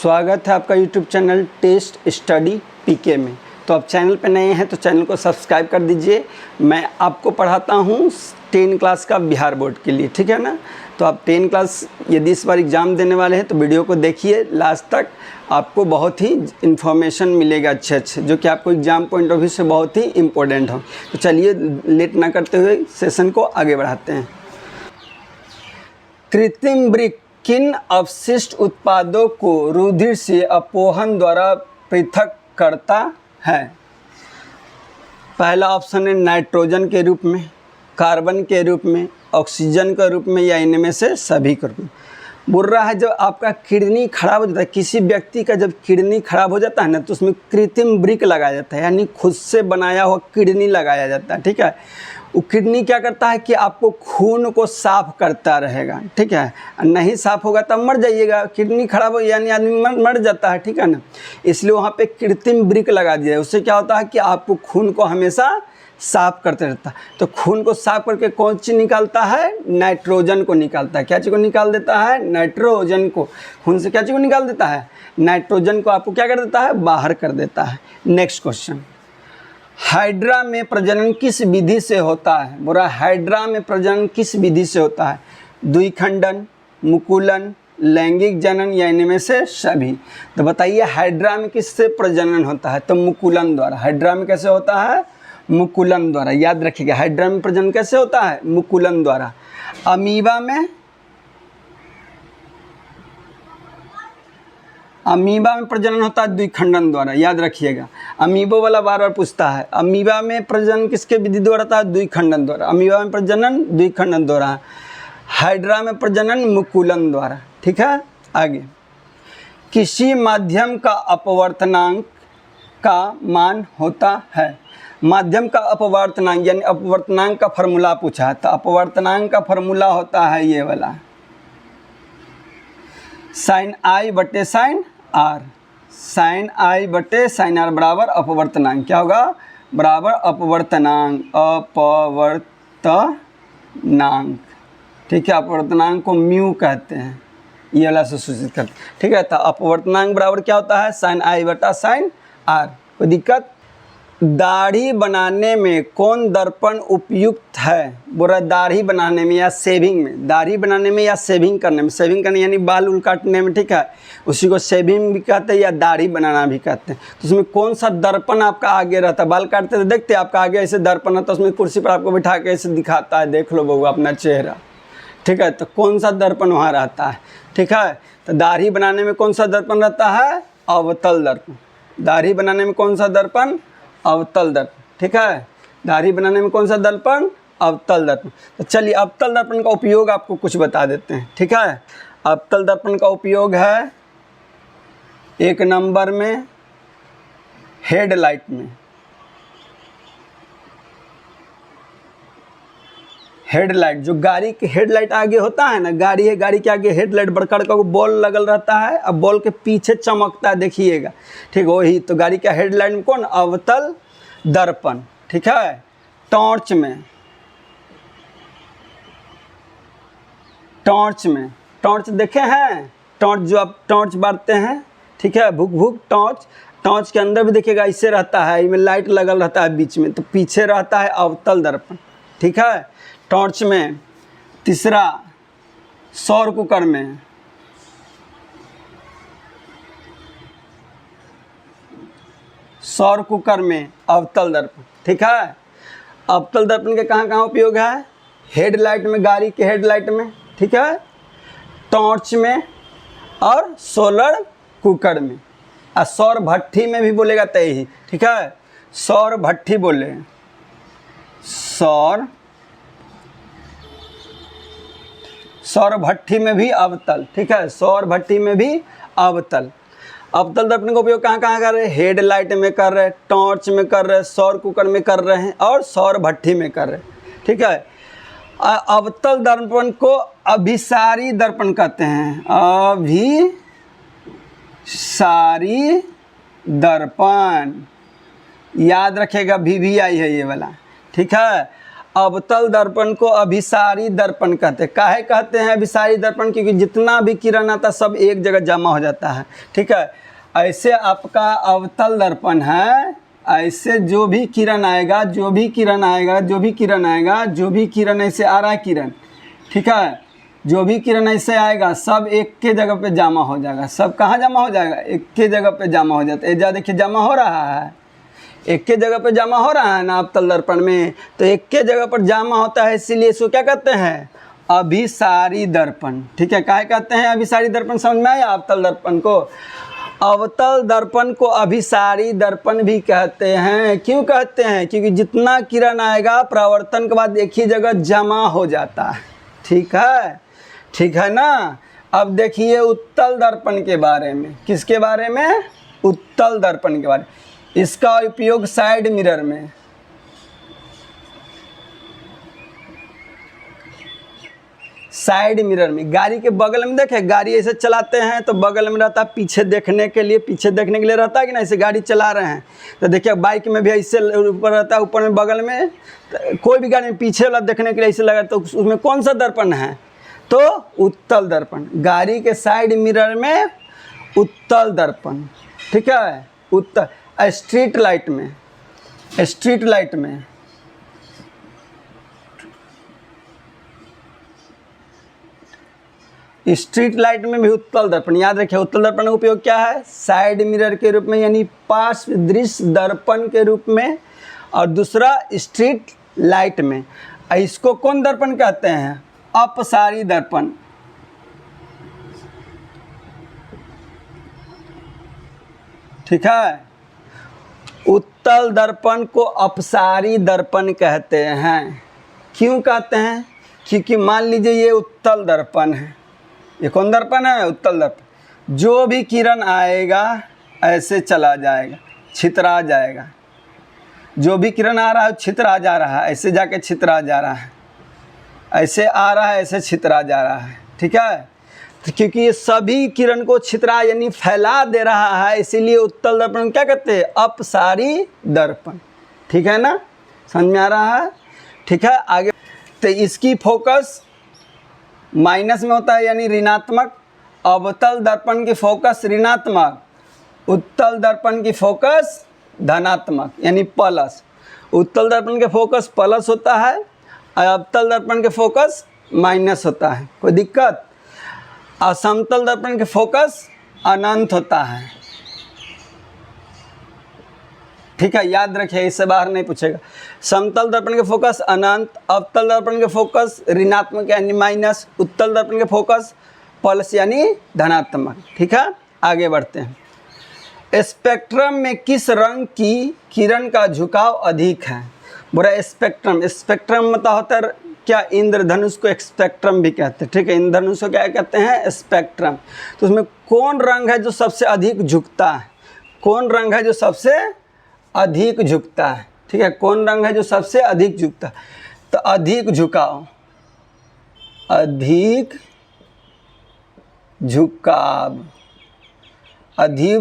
स्वागत है आपका यूट्यूब चैनल टेस्ट स्टडी पीके में। तो आप चैनल पे नए हैं तो चैनल को सब्सक्राइब कर दीजिए। मैं आपको पढ़ाता हूँ 10 क्लास का बिहार बोर्ड के लिए, ठीक है ना। तो आप 10 क्लास यदि इस बार एग्ज़ाम देने वाले हैं तो वीडियो को देखिए लास्ट तक, आपको बहुत ही इन्फॉर्मेशन मिलेगा अच्छे जो कि आपको एग्ज़ाम पॉइंट ऑफ व्यू से बहुत ही इम्पोर्टेंट हो। तो चलिए लेट ना करते हुए सेशन को आगे बढ़ाते हैं। कृत्रिम वृक्क किन अवशिष्ट उत्पादों को रुधिर से अपोहन द्वारा पृथक करता है? पहला ऑप्शन है नाइट्रोजन के रूप में, कार्बन के रूप में, ऑक्सीजन के रूप में या इनमें से सभी के रूप में। बोल रहा है जब आपका किडनी खराब हो जाता है, किसी व्यक्ति का जब किडनी खराब हो जाता है ना, तो उसमें कृत्रिम वृक्क लगाया जाता है, यानी खुद से बनाया हुआ किडनी लगाया जाता है, ठीक है। वो किडनी क्या करता है कि आपको खून को साफ करता रहेगा, ठीक है। नहीं साफ होगा तब मर जाइएगा, किडनी खराब हो यानी आदमी मर जाता है, ठीक है ना। इसलिए वहाँ पे कृत्रिम वृक्क लगा दिया है। उससे क्या होता है कि आपको खून को हमेशा साफ करते रहता है। तो खून को साफ करके कौन चीज़ निकालता है? नाइट्रोजन को निकालता है। क्या चीज़ को निकाल देता है? नाइट्रोजन को। खून से क्या चीज़ को निकाल देता है? नाइट्रोजन को आपको क्या कर देता है? बाहर कर देता है। नेक्स्ट क्वेश्चन, हाइड्रा में प्रजनन किस विधि से होता है? बोला हाइड्रा में प्रजनन किस विधि से होता है? द्विखंडन, मुकुलन, लैंगिक जनन या इनमें से सभी। तो बताइए हाइड्रा में किससे प्रजनन होता है? तो मुकुलन द्वारा। हाइड्रा में कैसे होता है? मुकुलन द्वारा। याद रखिएगा हाइड्रा में प्रजनन कैसे होता है? मुकुलन द्वारा। अमीबा में प्रजनन होता है द्विखंडन द्वारा। याद रखिएगा, अमीबो वाला बार बार पूछता है। अमीबा में प्रजनन किसके विधि द्वारा होता है? द्विखंडन द्वारा। अमीबा में प्रजनन द्विखंडन द्वारा। हाइड्रा में प्रजनन मुकुलन द्वारा, ठीक है। आगे, किसी माध्यम का अपवर्तनांक का मान होता है? माध्यम का अपवर्तनांक यानी अपवर्तनांक का फॉर्मूला पूछा है। तो अपवर्तनांक का फॉर्मूला होता है ये वाला, साइन आई बटे साइन आर। साइन आई बटे साइन आर बराबर अपवर्तनांक। क्या होगा? बराबर अपवर्तनांक। अपवर्तनांक, ठीक है। अपवर्तनांक को म्यू कहते हैं, ये वाला से सूचित करते हैं, ठीक है। तो अपवर्तनांक बराबर क्या होता है? साइन आई बटा साइन आर। कोई दिक्कत? दाढ़ी बनाने में कौन दर्पण उपयुक्त है? बोला दाढ़ी बनाने में या शेविंग में। दाढ़ी बनाने में या शेविंग करने में। शेविंग करने यानी बाल उल काटने में, ठीक है, उसी को शेविंग भी कहते हैं या दाढ़ी बनाना भी कहते हैं। तो उसमें कौन सा दर्पण आपका आगे रहता है? बाल काटते तो देखते हैं आपका आगे ऐसे दर्पण है, तो उसमें कुर्सी पर आपको बिठा के ऐसे दिखाता है, देख लो बहू अपना चेहरा, ठीक है। तो कौन सा दर्पण वहाँ रहता है, ठीक है। तो दाढ़ी बनाने में कौन सा दर्पण रहता है? अवतल दर्पण। दाढ़ी बनाने में कौन सा दर्पण? अवतल दर्पण, ठीक है। दाढ़ी बनाने में कौन सा दर्पण? अवतल दर्पण। तो चलिए अवतल दर्पण का उपयोग आपको कुछ बता देते हैं, ठीक है। अवतल दर्पण का उपयोग है 1 नंबर में हेडलाइट में। हेडलाइट, जो गाड़ी के हेडलाइट आगे होता है ना, गाड़ी है, गाड़ी के आगे हेडलाइट बड़का का बॉल लगल रहता है, अब बॉल के पीछे चमकता है, देखिएगा, ठीक है। वही तो गाड़ी का हेडलाइट में कौन? अवतल दर्पण, ठीक है। टॉर्च में, टॉर्च देखे हैं? टॉर्च जो आप टॉर्च बारते हैं, ठीक है, भुक भुक टॉर्च। टॉर्च के अंदर भी देखिएगा ऐसे रहता है, इसमें लाइट लगल रहता है बीच में, तो पीछे रहता है अवतल दर्पण, ठीक है। टॉर्च में। तीसरा, सौर कुकर में। सौर कुकर में अवतल दर्पण, ठीक है। अवतल दर्पण के कहाँ कहाँ उपयोग है? हेडलाइट में, गाड़ी के हेडलाइट में, ठीक है, टॉर्च में और सोलर कुकर में। और सौर भट्ठी में भी बोलेगा तो यही, ठीक है। सौर भट्ठी बोले, सौर भट्ठी में भी अवतल, ठीक है। सौर भट्ठी में भी अवतल। अवतल दर्पण का उपयोग कहाँ कहाँ कर रहे हैं? हेडलाइट में कर रहे हैं, टॉर्च में कर रहे हैं, सौर कुकर में कर रहे हैं और सौर भट्ठी में कर रहे हैं, ठीक है। अवतल दर्पण को अभिसारी दर्पण कहते हैं। अभिसारी दर्पण, याद रखेगा, VVI है ये वाला, ठीक है। अवतल दर्पण को अभिसारी दर्पण कहते हैं। काहे कहते हैं अभिसारी दर्पण? क्योंकि जितना भी किरण आता है सब एक जगह जमा हो जाता है, ठीक है। ऐसे आपका अवतल दर्पण है, ऐसे जो भी किरण आएगा, जो भी किरण ऐसे आ रहा है किरण, ठीक है, जो भी किरण ऐसे आएगा सब एक के जगह पे जमा हो जाएगा। सब कहाँ जमा हो जाएगा? एक के जगह पे जमा हो जाता है। ये देखिए जमा हो रहा है, एक के जगह पे जमा हो रहा है ना अवतल दर्पण में, तो एक के जगह पर जमा होता है, इसीलिए इसको क्या कहते हैं? अभिसारी दर्पण, ठीक है। काहे कहते हैं अभिसारी दर्पण? समझ में आया? अवतल दर्पण को, अवतल दर्पण को अभिसारी दर्पण भी कहते हैं। क्यों कहते हैं? क्योंकि जितना किरण आएगा परावर्तन के बाद एक ही जगह जमा हो जाता है, ठीक है ना। अब देखिए उत्तल दर्पण के बारे में। किसके बारे में? उत्तल दर्पण के बारे में। इसका उपयोग साइड मिरर में, गाड़ी के बगल में देखे, गाड़ी ऐसे चलाते हैं तो बगल में रहता है पीछे देखने के लिए रहता है कि ना। ऐसे गाड़ी चला रहे हैं तो देखिए बाइक में भी ऐसे ऊपर रहता है, ऊपर में बगल में, कोई भी गाड़ी में पीछे वाला देखने के लिए ऐसे लगा, तो उसमें कौन सा दर्पण है? तो उत्तल दर्पण। गाड़ी के साइड मिरर में उत्तल दर्पण, ठीक है। उत्तल स्ट्रीट लाइट में स्ट्रीट लाइट में भी उत्तल दर्पण। याद रखिए उत्तल दर्पण का उपयोग क्या है? साइड मिरर के रूप में, यानी पार्श्व दृश्य दर्पण के रूप में, और दूसरा स्ट्रीट लाइट में। इसको कौन दर्पण कहते हैं? अपसारी दर्पण, ठीक है। उत्तल दर्पण को अपसारी दर्पण कहते हैं। क्यों कहते हैं? क्योंकि मान लीजिए ये उत्तल दर्पण है, ये कौन दर्पण है? उत्तल दर्पण। जो भी किरण आएगा ऐसे चला जाएगा, छितरा जाएगा। जो भी किरण आ रहा है छितरा जा रहा है, ऐसे जाके छितरा जा रहा है, ऐसे आ रहा है, ऐसे छितरा जा रहा है, ठीक है। तो क्योंकि ये सभी किरण को छितरा यानी फैला दे रहा है, इसीलिए उत्तल दर्पण क्या कहते हैं? अपसारी दर्पण, ठीक है ना। समझ में आ रहा है? ठीक है। आगे तो इसकी फोकस माइनस में होता है, यानी ऋणात्मक। अवतल दर्पण की फोकस ऋणात्मक, उत्तल दर्पण की फोकस धनात्मक, यानी प्लस। उत्तल दर्पण के फोकस प्लस होता है, अवतल दर्पण के फोकस माइनस होता है। कोई दिक्कत? असमतल दर्पण के फोकस अनंत होता है, ठीक है। याद रखिए, इससे बाहर नहीं पूछेगा। समतल दर्पण के फोकस अनंत, अवतल दर्पण के फोकस ऋणात्मक यानी माइनस, उत्तल दर्पण के फोकस प्लस यानी धनात्मक, ठीक है। आगे बढ़ते हैं। स्पेक्ट्रम में किस रंग की किरण का झुकाव अधिक है? बोला स्पेक्ट्रम। स्पेक्ट्रम मतलब होता है क्या? इंद्रधनुष को स्पेक्ट्रम भी कहते हैं, ठीक है। इंद्रधनुष को क्या कहते हैं? स्पेक्ट्रम। तो उसमें कौन रंग है जो सबसे अधिक झुकता है? कौन रंग है जो सबसे अधिक झुकता है? ठीक है, कौन रंग है जो सबसे अधिक झुकता है? तो अधिक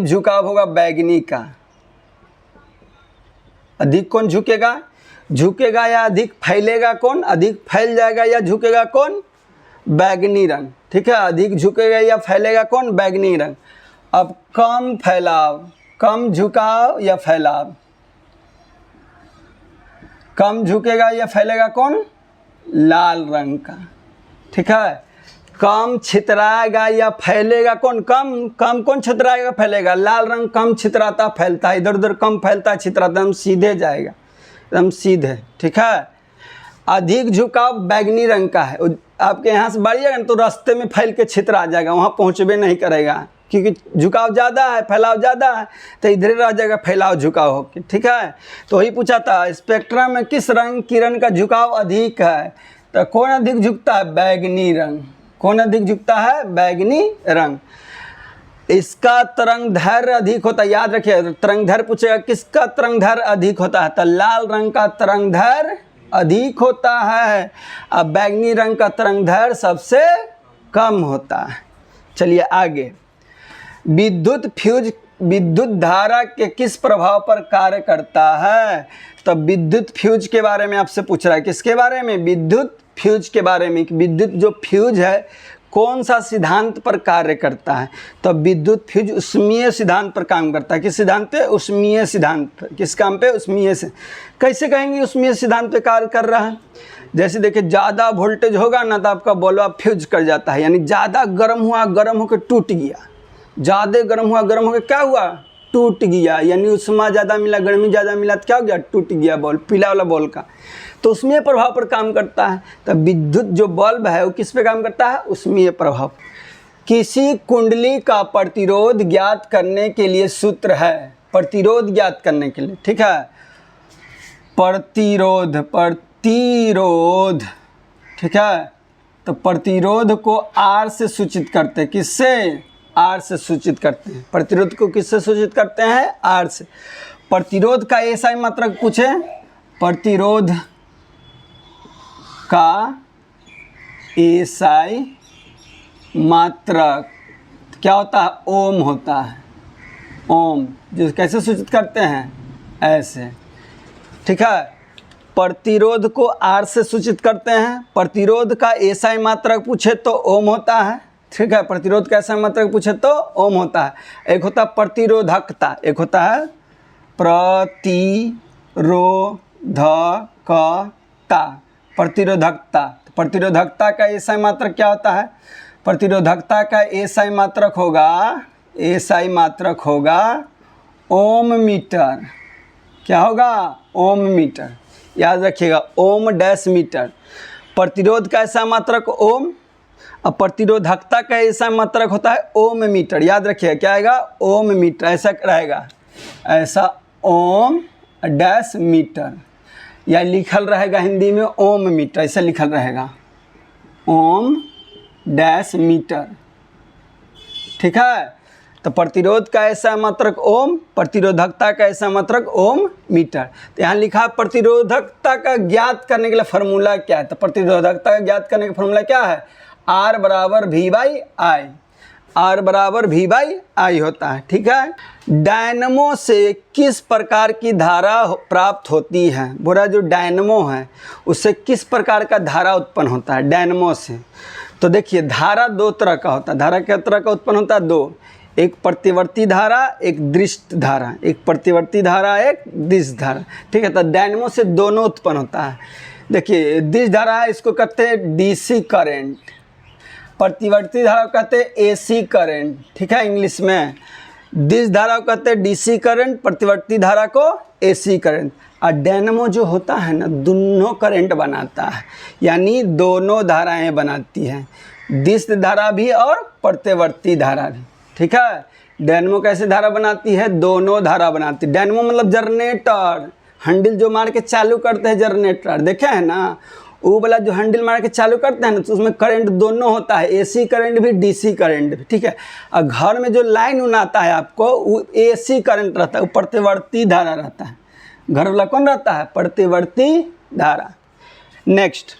झुकाव होगा बैगनी का। अधिक कौन झुकेगा या अधिक फैलेगा? कौन अधिक फैल जाएगा या झुकेगा? कौन? बैगनी रंग, ठीक है। अधिक झुकेगा या फैलेगा? कौन? बैगनी रंग। अब कम फैलाव, कम झुकाव या फैलाव? कम झुकेगा या फैलेगा? कौन? लाल रंग का, ठीक है। कम छितराएगा या फैलेगा? कौन? कम कौन छितराएगा फैलेगा? लाल रंग कम छितराता फैलता है, इधर उधर कम फैलता छितराता, हम सीधे जाएगा, एकदम सीधे, ठीक है। अधिक झुकाव बैगनी रंग का है। आपके यहाँ से बढ़िएगा ना तो रास्ते में फैल के छितरा जाएगा, वहाँ पहुँचबे नहीं करेगा, क्योंकि झुकाव ज़्यादा है, फैलाव ज़्यादा है, तो इधर रह जाएगा फैलाव झुकाव होके, ठीक है। तो वही पूछा था स्पेक्ट्रम में किस रंग किरण का झुकाव अधिक है? तो कौन अधिक झुकता है? बैगनी रंग। कौन अधिक झुकता है? बैगनी रंग। इसका तरंग दैर्घ्य अधिक होता है। याद रखिए, तरंग दैर्घ्य पूछेगा किसका तरंग दैर्घ्य अधिक होता है? तो लाल रंग का तरंग दैर्घ्य अधिक होता है, अब बैगनी रंग का तरंग दैर्घ्य सबसे कम होता है। चलिए आगे। विद्युत फ्यूज विद्युत धारा के किस प्रभाव पर कार्य करता है? तो विद्युत फ्यूज के बारे में आपसे पूछ रहा है। किसके बारे में? विद्युत फ्यूज के बारे में। विद्युत जो फ्यूज है कौन सा सिद्धांत पर कार्य करता है? तो विद्युत फ्यूज ऊष्मीय सिद्धांत पर काम करता है। किस सिद्धांत पे? ऊष्मीय सिद्धांत पर। किस काम पे? ऊष्मीय से। कैसे कहेंगे ऊष्मीय सिद्धांत पे कार्य कर रहा है? जैसे देखिए ज़्यादा वोल्टेज होगा ना तो आपका बल्ब फ्यूज कर जाता है, यानी ज़्यादा गर्म हुआ, गर्म होकर टूट गया। ज़्यादा गर्म हुआ, गर्म होकर क्या हुआ? टूट गया। यानी उष्मा ज़्यादा मिला, गर्मी ज़्यादा मिला तो क्या हो गया? टूट गया बल्ब, पीला वाला बल्ब का। तो ऊष्मीय प्रभाव पर काम करता है। तो विद्युत जो बल्ब है वो किस पे काम करता है? ऊष्मीय प्रभाव। किसी कुंडली का प्रतिरोध ज्ञात करने के लिए सूत्र है। प्रतिरोध ज्ञात करने के लिए, ठीक है, प्रतिरोध, ठीक है। तो प्रतिरोध को R से सूचित करते हैं। किससे? R से सूचित करते हैं। प्रतिरोध को किससे सूचित करते हैं? R से। प्रतिरोध का एसआई मात्रक पूछे, प्रतिरोध का एसआई मात्रक क्या होता है? ओम होता है। ओम जो कैसे सूचित करते हैं? ऐसे, ठीक है। प्रतिरोध को R से सूचित करते हैं। प्रतिरोध का एसआई मात्रक पूछे तो ओम होता है, ठीक है। प्रतिरोध का एसआई मात्रक पूछे तो ओम होता है। एक होता है प्रतिरोधकता, एक होता है प्रतिरोधकता। प्रतिरोधकता, प्रतिरोधकता का एसआई मात्रक क्या होता है? प्रतिरोधकता का एसआई मात्रक होगा ओम मीटर। क्या होगा? ओम मीटर। याद रखिएगा, ओम डैश मीटर। प्रतिरोध का ऐसा मात्रक ओम, और प्रतिरोधकता का ऐसा मात्रक होता है ओम मीटर। याद रखिएगा क्या आएगा? ओम मीटर। ऐसा रहेगा, ऐसा ओम डैश मीटर, या लिखल रहेगा हिंदी में ओम मीटर, ऐसा लिखल रहेगा ओम डैश मीटर, ठीक है। तो प्रतिरोध का ऐसा मात्रक ओम, प्रतिरोधकता का ऐसा मात्रक ओम मीटर। तो यहाँ लिखा है प्रतिरोधकता का ज्ञात करने के लिए फार्मूला क्या है? तो प्रतिरोधकता का ज्ञात करने का फार्मूला क्या है? R बराबर V/I। R बराबर V/I होता है, ठीक है। डायनमो से किस प्रकार की धारा प्राप्त होती है? बोला जो डायनमो है उससे किस प्रकार का धारा उत्पन्न होता है? डायनमो से। तो देखिए धारा दो तरह का होता है। धारा क्या तरह का उत्पन्न होता है? दो, एक प्रतिवर्ती धारा, एक दृष्ट धारा। एक प्रतिवर्ती धारा, एक दृष्ट धारा, ठीक है। तो डायनमो से दोनों उत्पन्न होता है। देखिए दृष्ट धारा इसको कहते हैं डीसी करंट, प्रतिवर्ती धारा को कहते हैं एसी करंट, ठीक है। इंग्लिश में दृष्ट धारा को कहते हैं डीसी करंट, प्रतिवर्ती धारा को एसी करंट। और डायनमो जो होता है ना दोनों करंट बनाता है, यानी दोनों धाराएं बनाती हैं, दृष्ट धारा भी और प्रतिवर्ती धारा भी, ठीक है। डायनमो कैसे धारा बनाती है? दोनों धारा बनाती है। डायनमो मतलब जनरेटर, हैंडल जो मार के चालू करते हैं जनरेटर, देखे हैं ना, वो वाला जो हैंडल मार के चालू करते हैं ना तो उसमें करंट दोनों होता है, एसी करंट भी डीसी करंट भी, ठीक है। और घर में जो लाइन उन आता है आपको वो एसी करंट रहता है, वो प्रतिवर्ती धारा रहता है। घर वाला कौन रहता है? प्रतिवर्ती धारा। नेक्स्ट,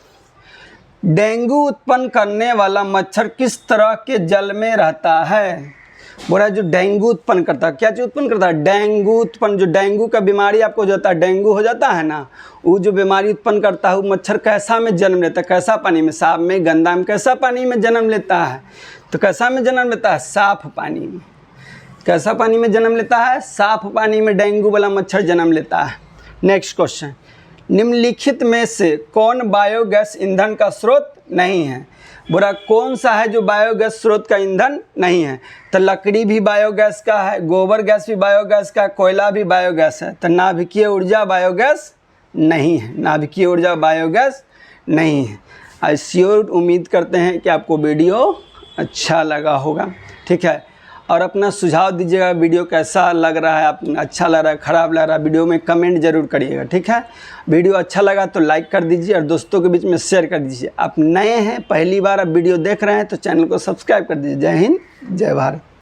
डेंगू उत्पन्न करने वाला मच्छर किस तरह के जल में रहता है? बोला जो डेंगू उत्पन्न करता है, क्या चीज़ उत्पन्न करता है? डेंगू उत्पन्न, जो डेंगू का बीमारी आपको हो जाता है, डेंगू हो जाता है ना, वो जो बीमारी उत्पन्न करता है वो मच्छर कैसा में जन्म लेता है? कैसा पानी में? साफ में, गंदा में, कैसा पानी में जन्म लेता है? तो कैसा में जन्म लेता है? साफ पानी में। कैसा पानी में जन्म लेता है? साफ पानी में डेंगू वाला मच्छर जन्म लेता है। नेक्स्ट क्वेश्चन, निम्नलिखित में से कौन बायोगैस ईंधन का स्रोत नहीं है? बोला कौन सा है जो बायोगैस स्रोत का ईंधन नहीं है? तो लकड़ी भी बायोगैस का है, गोबर गैस भी बायोगैस का, कोयला भी बायोगैस है। तो नाभिकीय ऊर्जा बायोगैस नहीं है, नाभिकीय ऊर्जा बायोगैस नहीं है। आई श्योर उम्मीद करते हैं कि आपको वीडियो अच्छा लगा होगा, ठीक है। और अपना सुझाव दीजिएगा, वीडियो कैसा लग रहा है, आप अच्छा लग रहा है, ख़राब लग रहा है, वीडियो में कमेंट जरूर करिएगा, ठीक है। वीडियो अच्छा लगा तो लाइक कर दीजिए और दोस्तों के बीच में शेयर कर दीजिए। आप नए हैं, पहली बार आप वीडियो देख रहे हैं तो चैनल को सब्सक्राइब कर दीजिए। जय हिंद, जय भारत।